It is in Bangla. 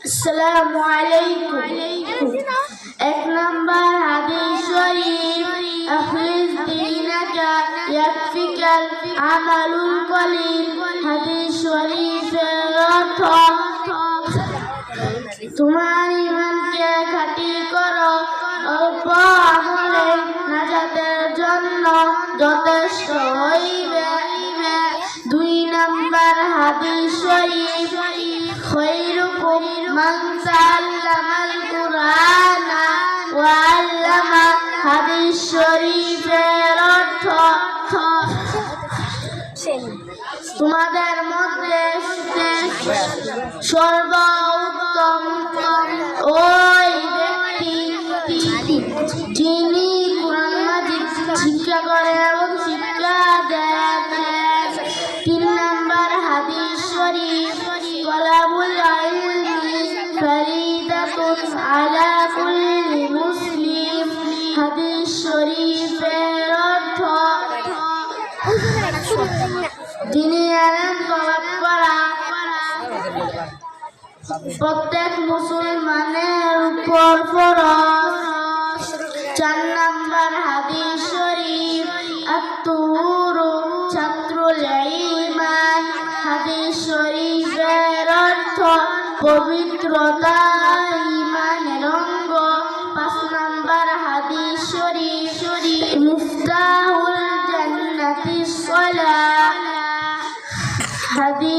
আসসালামু আলাইকুম। এক নম্বর হাদিস শরীফ, আখলিস দীনাকা ইয়াকফিকাল আমালুল কলিল। হাদিস শরীফের অর্থ, তোমার ঈমানকে খাঁটি করো, অল্প আমলে নাজাতের জন্য যথেষ্ট হইবে। দুই নম্বর হাদিস শরীফ, খায়রুকুম মান তাআল্লামাল কুরআনা ওয়া আল্লামা। হাদিস শরীফের অর্থ, তোমাদের মধ্যে সর্বোত্তম ওই ব্যক্তি যিনি কুরআন মাজিদ শিক্ষা করে এবং শিক্ষা দেন। তিন নম্বর হাদিস শরীফ, তালাবুল ইলমি ফরিদাতুন আলা কুল্লি মুসলিম। হাদিস শরীফের অর্থ, দিনী ইলম তলব করা প্রত্যেক মুসলমানের উপর ফরজ। চার নম্বর হাদিস শরীফ, আত-তুহুরু ছাত্রুল ঈমান। হাদিস শরীফের অর্থ, পবিত্রতা ঈমানের অঙ্গ। পাঁচ নম্বর হাদিস শরীফ, মিফতাহুল জান্নাতিস সালাহ। হাদিস